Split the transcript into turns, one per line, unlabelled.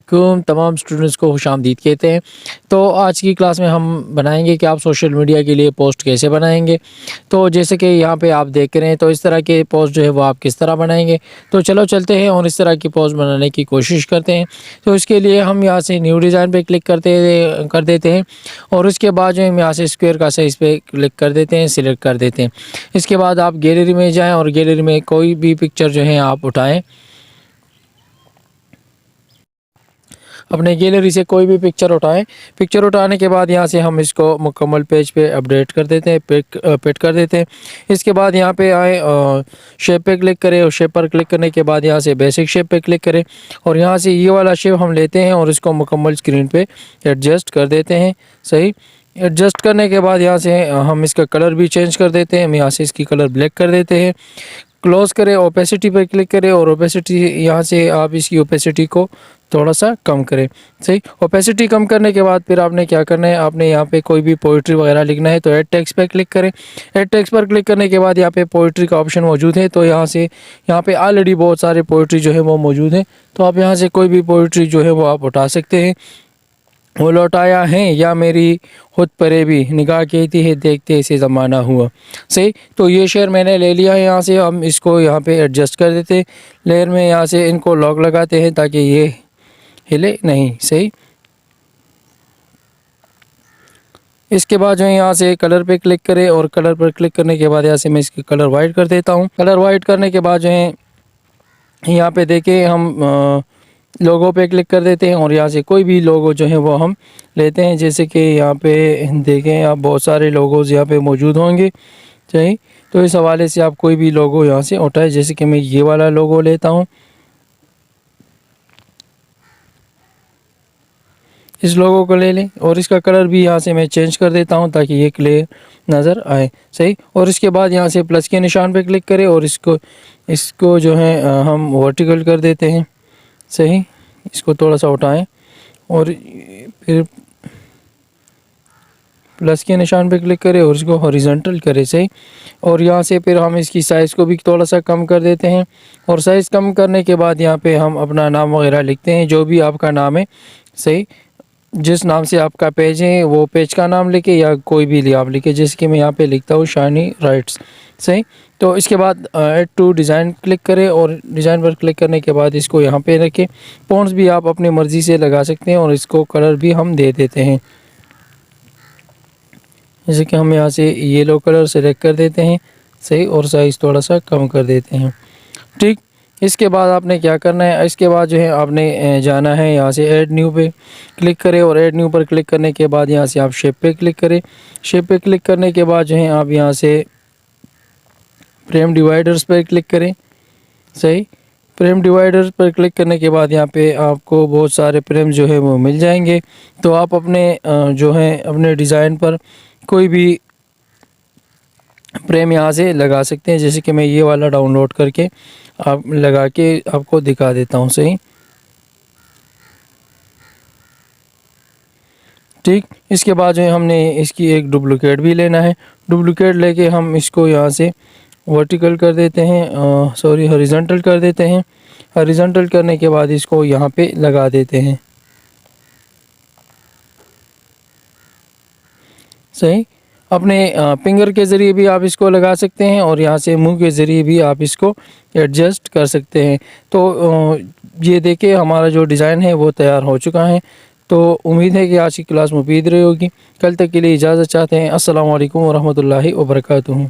वालेकुम तमाम स्टूडेंट्स को खुशामदीद कहते हैं। तो आज की क्लास में हम बनाएंगे कि आप सोशल मीडिया के लिए पोस्ट कैसे बनाएंगे। तो जैसे कि यहाँ पे आप देख रहे हैं, तो इस तरह के पोस्ट जो है वो आप किस तरह बनाएंगे। तो चलो चलते हैं और इस तरह की पोस्ट बनाने की कोशिश करते हैं। तो इसके लिए हम यहाँ से न्यू डिज़ाइन पे क्लिक कर देते हैं और उसके बाद जो हम यहाँ से स्क्वायर का साइज़ पे क्लिक कर देते हैं, सिलेक्ट कर देते हैं। इसके बाद आप गैलरी में जाएँ और गैलरी में कोई भी पिक्चर जो है आप उठाएँ। अपने गैलरी से कोई भी पिक्चर उठाएं। पिक्चर उठाने के बाद यहाँ से हम इसको मुकम्मल पेज पे अपडेट कर देते हैं, पिट कर देते हैं। इसके बाद यहाँ पे आए, शेप पे क्लिक करें और शेप पर क्लिक करने के बाद यहाँ से बेसिक शेप पे क्लिक करें और यहाँ से ये वाला शेप हम लेते हैं और इसको मुकम्मल स्क्रीन पे एडजस्ट कर देते हैं। सही एडजस्ट करने के बाद यहाँ से हम इसका कलर भी चेंज कर देते हैं। हम यहाँ से इसकी कलर ब्लैक कर देते हैं। क्लोज़ करें, ओपेसिटी पर क्लिक करें और ओपेसिटी यहाँ से आप इसकी ओपेसिटी को थोड़ा सा कम करें। सही ओपेसिटी कम करने के बाद फिर आपने क्या करना है, आपने यहाँ पे कोई भी पोइट्री वगैरह लिखना है तो ऐड टेक्स्ट पे क्लिक करें। ऐड टेक्स्ट पर क्लिक करने के बाद यहाँ पे पोइट्री का ऑप्शन मौजूद है। तो यहाँ पे ऑलरेडी बहुत सारे पोइट्री जो है वो मौजूद है। तो आप यहाँ से कोई भी पोइट्री जो है वो आप उठा सकते हैं। वो लौटाया है या मेरी खुद परे भी निगाह कहती है देखते ऐसे ज़माना हुआ। सही, तो ये शेर मैंने ले लिया है। यहाँ से हम इसको यहाँ पे एडजस्ट कर देते हैं। लेयर में यहाँ से इनको लॉक लगाते हैं ताकि ये हिले नहीं। सही, इसके बाद जो है यहाँ से कलर पे क्लिक करें और कलर पर क्लिक करने के बाद यहाँ से मैं इसकी कलर वाइट कर देता हूँ। कलर वाइट करने के बाद जो है यहाँ पे देखें हम लोगो पे क्लिक कर देते हैं और यहाँ से कोई भी लोगो जो है वो हम लेते हैं। जैसे कि यहाँ पे देखें आप बहुत सारे लोगोज़ यहाँ पे मौजूद होंगे। सही, तो इस हवाले से आप कोई भी लोगो यहाँ से उठाएं। जैसे कि मैं ये वाला लोगो लेता हूँ, इस लोगो को ले लें और इसका कलर भी यहाँ से मैं चेंज कर देता हूँ ताकि ये क्लियर नज़र आए। सही, और इसके बाद यहाँ से प्लस के निशान पे क्लिक करें और इसको जो है हम वर्टिकल कर देते हैं। सही, इसको थोड़ा सा उठाएं और फिर प्लस के निशान पे क्लिक करें और इसको हॉरिजॉन्टल करें। सही, और यहाँ से फिर हम इसकी साइज़ को भी थोड़ा सा कम कर देते हैं और साइज़ कम करने के बाद यहाँ पे हम अपना नाम वगैरह लिखते हैं, जो भी आपका नाम है। सही, जिस नाम से आपका पेज है वो पेज का नाम लिखे या कोई भी आप लिखे। जैसे कि मैं यहाँ पे लिखता हूँ शानी राइट्स। सही, तो इसके बाद ऐड टू डिज़ाइन क्लिक करें और डिज़ाइन पर क्लिक करने के बाद इसको यहाँ पे रखें। फ़ॉन्ट्स भी आप अपनी मर्ज़ी से लगा सकते हैं और इसको कलर भी हम दे देते हैं। जैसे कि हम यहाँ से येलो कलर सेलेक्ट कर देते हैं। सही, और साइज़ थोड़ा सा कम कर देते हैं। ठीक, इसके बाद आपने क्या करना है, इसके बाद जो है आपने जाना है यहाँ से ऐड न्यू पे क्लिक करें और ऐड न्यू पर क्लिक करने के बाद यहाँ से आप शेप पे क्लिक करें। शेप पे क्लिक करने के बाद जो है आप यहाँ से फ्रेम डिवाइडर्स पर क्लिक करें। सही, फ्रेम डिवाइडर्स पर क्लिक करने के बाद यहाँ पे आपको बहुत सारे फ्रेम जो है वो मिल जाएंगे। तो आप अपने जो है अपने डिज़ाइन पर कोई भी फ्रेम यहाँ से लगा सकते हैं। जैसे कि मैं ये वाला डाउनलोड करके आप लगा के आपको दिखा देता हूँ। सही, ठीक, इसके बाद जो है हमने इसकी एक डुप्लिकेट भी लेना है। डुप्लिकेट लेके हम इसको यहाँ से वर्टिकल कर देते हैं, सॉरी हॉरिजॉन्टल कर देते हैं। हॉरिजॉन्टल करने के बाद इसको यहाँ पे लगा देते हैं। सही, अपने फिंगर के ज़रिए भी आप इसको लगा सकते हैं और यहाँ से मुंह के ज़रिए भी आप इसको एडजस्ट कर सकते हैं। तो ये देखिए हमारा जो डिज़ाइन है वो तैयार हो चुका है। तो उम्मीद है कि आज की क्लास मुफीद रही होगी। कल तक के लिए इजाज़त चाहते हैं। अस्सलाम वालेकुम वरहमतुल्लाहि वबरकातुहू।